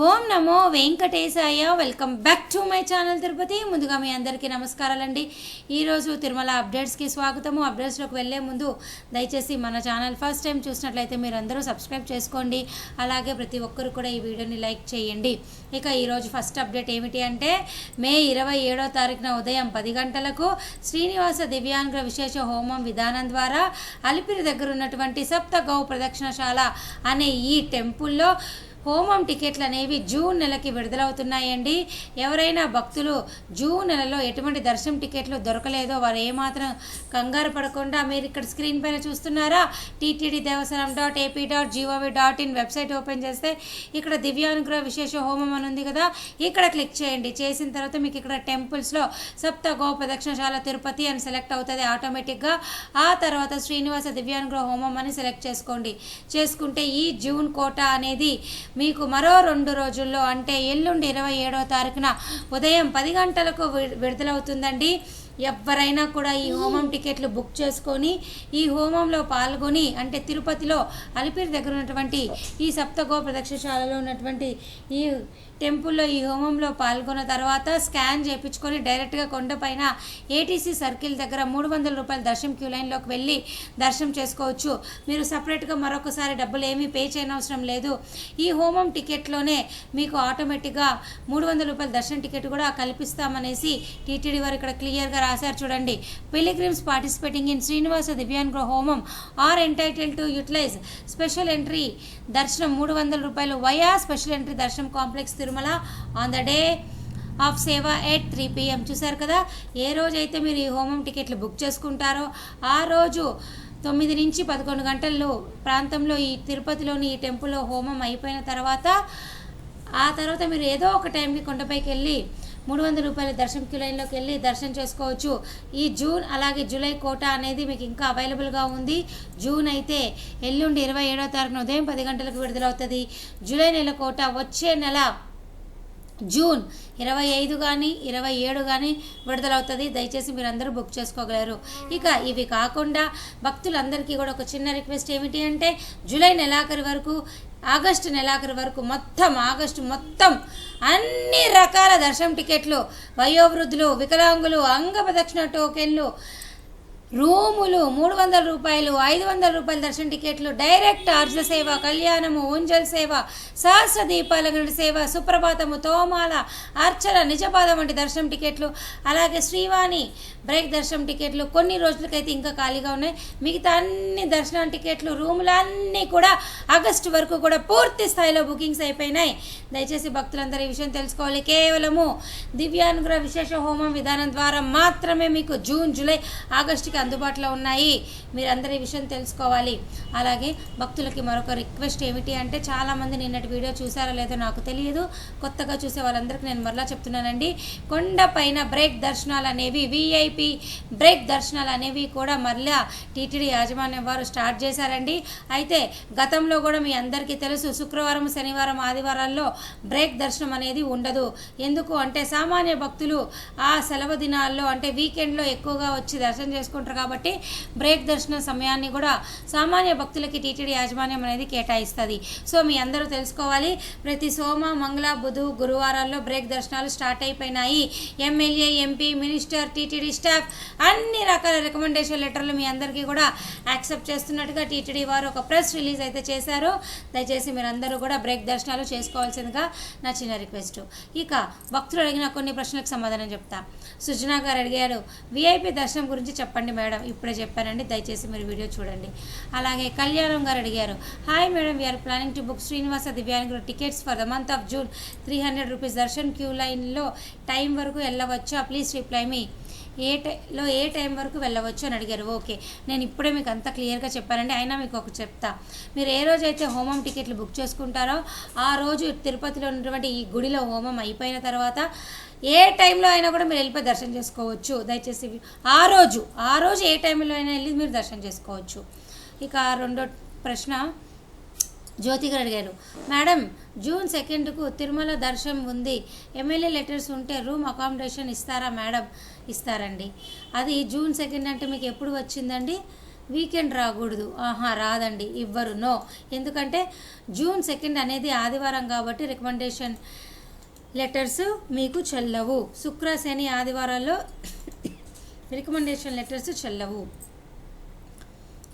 Om Namo Venkatesaya. Welcome back to my channel Tirupati. ముందుగా మీ అందరికీ నమస్కారాలండి. ఈరోజు తిరుమల అప్డేట్స్కి స్వాగతము. అప్డేట్స్లోకి వెళ్ళే ముందు దయచేసి మన ఛానల్ ఫస్ట్ టైం చూసినట్లయితే మీరు అందరూ సబ్స్క్రైబ్ చేసుకోండి. అలాగే ప్రతి ఒక్కరు కూడా ఈ వీడియోని లైక్ చేయండి. ఇక ఈరోజు ఫస్ట్ అప్డేట్ ఏమిటి అంటే మే 27వ తారీఖున ఉదయం 10 గంటలకు శ్రీనివాస దివ్యాంగ విశేష హోమం విధానం ద్వారా అలిపిరి దగ్గర ఉన్నటువంటి సప్త గౌ ప్రదక్షిణశాల అనే ఈ టెంపుల్లో హోమం టికెట్లు అనేవి జూన్ నెలకి విడుదలవుతున్నాయండి. ఎవరైనా భక్తులు జూన్ నెలలో ఎటువంటి దర్శనం టికెట్లు దొరకలేదో వారు ఏమాత్రం కంగారు పడకుండా మీరు ఇక్కడ స్క్రీన్ పైన చూస్తున్నారా ttddevasanam.ap.gov.in వెబ్సైట్ ఓపెన్ చేస్తే ఇక్కడ దివ్యానుగ్రహ విశేష హోమం అని ఉంది కదా, ఇక్కడ క్లిక్ చేయండి. చేసిన తర్వాత మీకు ఇక్కడ టెంపుల్స్లో సప్త గో ప్రదక్షిణశాల తిరుపతి అని సెలెక్ట్ అవుతుంది ఆటోమేటిక్గా. ఆ తర్వాత శ్రీనివాస దివ్యానుగ్రహ హోమం అని సెలెక్ట్ చేసుకోండి. చేసుకుంటే ఈ జూన్ కోట అనేది మీకు మరో 2 రోజుల్లో అంటే ఎల్లుండి 27వ తారీఖున ఉదయం 10 గంటలకు విడుదలవుతుందండి. ఎవరైనా కూడా ఈ హోమం టికెట్లు బుక్ చేసుకొని ఈ హోమంలో పాల్గొని అంటే తిరుపతిలో అలిపిరి దగ్గర ఉన్నటువంటి ఈ సప్తగో ప్రదక్షిణశాలలో ఉన్నటువంటి ఈ టెంపుల్లో ఈ హోమంలో పాల్గొన్న తర్వాత స్కాన్ చేయించుకొని డైరెక్ట్గా కొండపైన ఏటీసీ సర్కిల్ దగ్గర 300 రూపాయల దర్శనం క్యూ లైన్లోకి వెళ్ళి దర్శనం చేసుకోవచ్చు. మీరు సపరేట్గా మరొకసారి డబ్బులు ఏమీ పే చేయనవసరం లేదు. ఈ హోమం టికెట్లోనే మీకు ఆటోమేటిక్గా 300 రూపాయల దర్శనం టికెట్ కూడా కల్పిస్తామనేసి టీటీడీ వారు ఇక్కడ క్లియర్గా రాశారు చూడండి. Pilgrims participating in Srinivasa Divyanga Homam are entitled to utilise special entry darshanam 300 రూపాయలు via special entry darshanam complex Tirumala on the day of seva at 3 PM. చూసారు కదా, ఏ రోజైతే మీరు ఈ హోమం టికెట్లు బుక్ చేసుకుంటారో ఆ రోజు 9 నుంచి 11 గంటల్లో ప్రాంతంలో ఈ తిరుపతిలోని ఈ టెంపుల్లో హోమం అయిపోయిన తర్వాత ఆ తర్వాత మీరు ఏదో ఒక టైంకి కొండపైకి వెళ్ళి 300 రూపాయల దర్శనం క్యూ లైన్లోకి వెళ్ళి దర్శనం చేసుకోవచ్చు. ఈ జూన్ అలాగే జూలై కోట అనేది మీకు ఇంకా అవైలబుల్గా ఉంది. జూన్ అయితే ఎల్లుండి 27వ తారీఖున ఉదయం 10 గంటలకు విడుదలవుతుంది. జూలై నెల కోట వచ్చే నెల జూన్ 25 కానీ 27 కానీ విడుదలవుతుంది. దయచేసి మీరు అందరూ బుక్ చేసుకోగలరు. ఇక ఇవి కాకుండా భక్తులందరికీ కూడా ఒక చిన్న రిక్వెస్ట్ ఏమిటి అంటే జూలై నెలాఖరు వరకు ఆగస్టు నెలాఖరు వరకు ఆగస్టు మొత్తం అన్ని రకాల దర్శనం టికెట్లు, వయోవృద్ధులు, వికలాంగులు, అంగ ప్రదక్షిణ టోకెన్లు, రూములు 300 రూపాయలు, 500 రూపాయల దర్శన టికెట్లు, డైరెక్ట్ అర్జ సేవ, కళ్యాణము, ఉంజల్ సేవ, సహస్ర దీపాలంకరణ సేవ, సుప్రభాతము, తోమాల, అర్చన, నిజపాదం వంటి దర్శనం టికెట్లు, అలాగే శ్రీవాణి బ్రేక్ దర్శనం టికెట్లు కొన్ని రోజులకైతే ఇంకా ఖాళీగా ఉన్నాయి. మిగతా అన్ని దర్శనం టికెట్లు, రూములు అన్నీ కూడా ఆగస్టు వరకు కూడా పూర్తి స్థాయిలో బుకింగ్స్ అయిపోయినాయి. దయచేసి భక్తులందరూ ఈ విషయం తెలుసుకోవాలి. కేవలము దివ్యానుగ్రహ విశేష హోమం విధానం ద్వారా మాత్రమే మీకు జూన్, జూలై, ఆగస్టుకి అందుబాటులో ఉన్నాయి. మీరందరూ ఈ విషయం తెలుసుకోవాలి. అలాగే భక్తులకి మరొక రిక్వెస్ట్ ఏమిటి అంటే చాలామంది నిన్నటి వీడియో చూసారో లేదో నాకు తెలియదు, కొత్తగా చూసే వాళ్ళందరికీ నేను మరలా చెప్తున్నానండి. కొండపైన బ్రేక్ దర్శనాలు అనేవి VIP బ్రేక్ దర్శనాలు అనేవి కూడా మరలా టీటీడీ యాజమాన్యం వారు స్టార్ట్ చేశారండి. అయితే గతంలో కూడా మీ అందరికీ తెలుసు శుక్రవారం, శనివారం, ఆదివారాల్లో బ్రేక్ దర్శనం అనేది ఉండదు. ఎందుకు అంటే సామాన్య భక్తులు ఆ సెలవు దినాల్లో అంటే వీకెండ్లో ఎక్కువగా వచ్చి దర్శనం చేసుకుంటారు కాబట్టి బ్రేక్ దర్శన సమయాన్ని కూడా సామాన్య భక్తులకి టీటీడీ యాజమాన్యం అనేది కేటాయిస్తుంది. సో మీ అందరూ తెలుసుకోవాలి, ప్రతి సోమ, మంగళ, బుధ, గురువారాల్లో బ్రేక్ దర్శనాలు స్టార్ట్ అయిపోయినాయి. MLA, MP, minister, TTD staff అన్ని రకాల రికమెండేషన్ లెటర్లు మీ అందరికీ కూడా యాక్సెప్ట్ చేస్తున్నట్టుగా టీటీడీ వారు ఒక ప్రెస్ రిలీజ్ అయితే చేశారు. దయచేసి మీరందరూ కూడా బ్రేక్ దర్శనాలు చేసుకోవాల్సిందిగా నా చిన్న రిక్వెస్ట్. ఇక భక్తులు అడిగిన కొన్ని ప్రశ్నలకు సమాధానం చెప్తా. సుజనా గారు అడిగారు VIP దర్శనం గురించి చెప్పండి మేడం. ఇప్పుడే చెప్పానండి, దయచేసి మీరు వీడియో చూడండి. అలాగే కళ్యాణం గారు అడిగారు, hi madam, we are planning to book Srinivasa Divyanga tickets for the month of June 300 rupees darshan queue లైన్లో టైం వరకు వెళ్ళవచ్చా? ప్లీజ్ రిప్లై మీ ఏ టైం వరకు వెళ్ళవచ్చు అని అడిగారు. ఓకే, నేను ఇప్పుడే మీకు అంతా క్లియర్గా చెప్పానండి. అయినా మీకు ఒక చెప్తా. మీరు ఏ రోజైతే హోమం టికెట్లు బుక్ చేసుకుంటారో ఆ రోజు తిరుపతిలో ఉన్నటువంటి ఈ గుడిలో హోమం అయిపోయిన తర్వాత ఏ టైంలో అయినా కూడా మీరు వెళ్ళిపోయి దర్శనం చేసుకోవచ్చు. దయచేసి ఆ రోజు ఏ టైంలో అయినా వెళ్ళి మీరు దర్శనం చేసుకోవచ్చు. ఇక రెండో ప్రశ్న జ్యోతి గారు అడిగారు, మేడం జూన్ 2కు తిరుమల దర్శనం ఉంది, ఎమ్మెల్యే లెటర్స్ ఉంటే రూమ్ అకామిడేషన్ ఇస్తారా మేడం? ఇస్తారండి. అది జూన్ 2 అంటే మీకు ఎప్పుడు వచ్చిందండి? వీకెండ్ రాకూడదు, రాదండి, ఇవ్వరు, నో. ఎందుకంటే జూన్ 2 అనేది ఆదివారం కాబట్టి రికమెండేషన్ లెటర్స్ మీకు చెల్లవు. శుక్ర శని ఆదివారాల్లో రికమెండేషన్ లెటర్స్ చెల్లవు.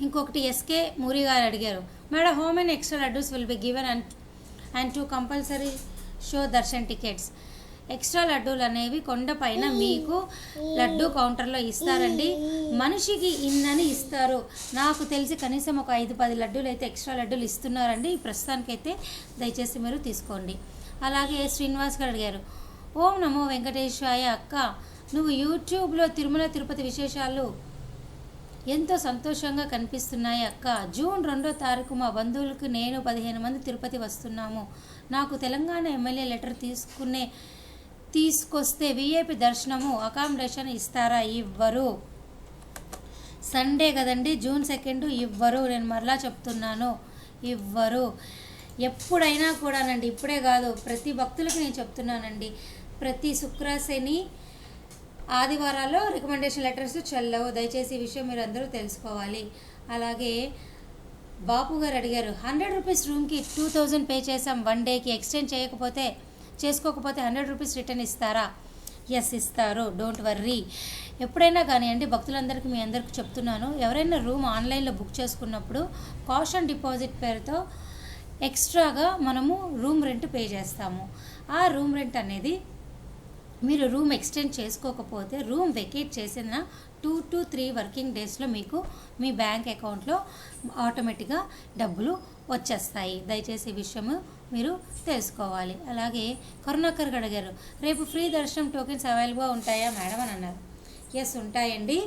ఇంకొకటి ఎస్కే మూరి గారు అడిగారు, madam how many extra laddus will be given and 2 compulsory show darshan tickets. Extra లడ్డూలు అనేవి కొండపైన మీకు లడ్డూ కౌంటర్లో ఇస్తారండి. మనిషికి ఇన్నని ఇస్తారు. నాకు తెలిసి కనీసం ఒక 5-10 లడ్డూలు అయితే ఎక్స్ట్రా లడ్డూలు ఇస్తున్నారండి. ప్రస్తుతానికైతే దయచేసి మీరు తీసుకోండి. అలాగే శ్రీనివాస్ గారు అడిగారు, ఓం నమో వెంకటేశ్వరాయ అక్క, నువ్వు యూట్యూబ్లో తిరుమల తిరుపతి విశేషాలు ఎంతో సంతోషంగా కనిపిస్తున్నాయి అక్క. జూన్ 2వ తారీఖు మా బంధువులకు నేను 15 మంది తిరుపతి వస్తున్నాము. నాకు తెలంగాణ ఎమ్మెల్యే లెటర్ తీసుకొస్తే విఐపి దర్శనము అకామిడేషన్ ఇస్తారా? ఇవ్వరు. సండే కదండి, జూన్ 2 ఇవ్వరు. నేను మరలా చెప్తున్నాను, ఇవ్వరు. ఎప్పుడైనా కూడానండి, ఇప్పుడే కాదు, ప్రతి భక్తులకి నేను చెప్తున్నానండి, ప్రతి శుక్ర శని ఆదివారాల్లో రికమెండేషన్ లెటర్స్ చెల్లవు. దయచేసి ఈ విషయం మీరు అందరూ తెలుసుకోవాలి. అలాగే బాపు గారు అడిగారు, 100 రూపీస్ రూమ్కి 2000 పే చేసాం, 1 డేకి ఎక్స్టెండ్ చేసుకోకపోతే 100 రూపీస్ రిటర్న్ ఇస్తారా? ఎస్, ఇస్తారు, డోంట్ వర్రీ. ఎప్పుడైనా కానివ్వండి, భక్తులందరికీ మీ అందరికీ చెప్తున్నాను, ఎవరైనా రూమ్ ఆన్లైన్లో బుక్ చేసుకున్నప్పుడు కాషన్ డిపాజిట్ పేరుతో ఎక్స్ట్రాగా మనము రూమ్ రెంట్ పే చేస్తాము. ఆ రూమ్ రెంట్ అనేది మీరు రూమ్ ఎక్స్టెండ్ చేసుకోకపోతే రూమ్ వెకేట్ చేసిన 2 to 3 వర్కింగ్ డేస్లో మీకు మీ బ్యాంక్ అకౌంట్లో ఆటోమేటిక్గా డబ్బులు వచ్చేస్తాయి. దయచేసి ఈ విషయము మీరు తెలుసుకోవాలి. అలాగే కరుణాకర్ అడిగారు, రేపు ఫ్రీ దర్శనం టోకెన్స్ అవైలబుల్గా ఉంటాయా మేడం అని అన్నారు. ఎస్, ఉంటాయండి.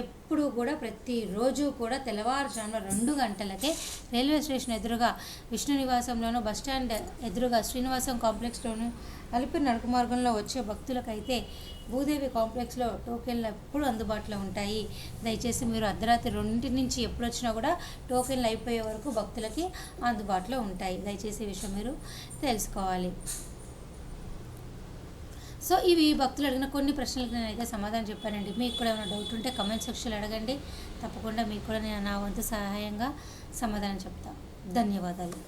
ఎప్పుడు కూడా ప్రతిరోజు కూడా తెల్లవారుజామున 2 గంటలకే రైల్వే స్టేషన్ ఎదురుగా విష్ణు నివాసంలోనూ, బస్టాండ్ ఎదురుగా శ్రీనివాసం కాంప్లెక్స్లోను, అలిపిరి నడుకు మార్గంలో వచ్చే భక్తులకైతే భూదేవి కాంప్లెక్స్లో టోకెన్లు ఎప్పుడు అందుబాటులో ఉంటాయి. దయచేసి మీరు అర్ధరాత్రి 2 నుంచి ఎప్పుడు వచ్చినా కూడా టోకెన్లు అయిపోయే వరకు భక్తులకి అందుబాటులో ఉంటాయి. దయచేసి ఈ విషయం మీరు తెలుసుకోవాలి. సో ఇవి భక్తులు అడిగిన కొన్ని ప్రశ్నలకు నేనైతే సమాధానం చెప్పానండి. మీకు కూడా ఏమైనా డౌట్ ఉంటే కమెంట్ సెక్షన్లో అడగండి. తప్పకుండా మీకు కూడా నేను నా వంతు సహాయంగా సమాధానం చెప్తాను. ధన్యవాదాలు.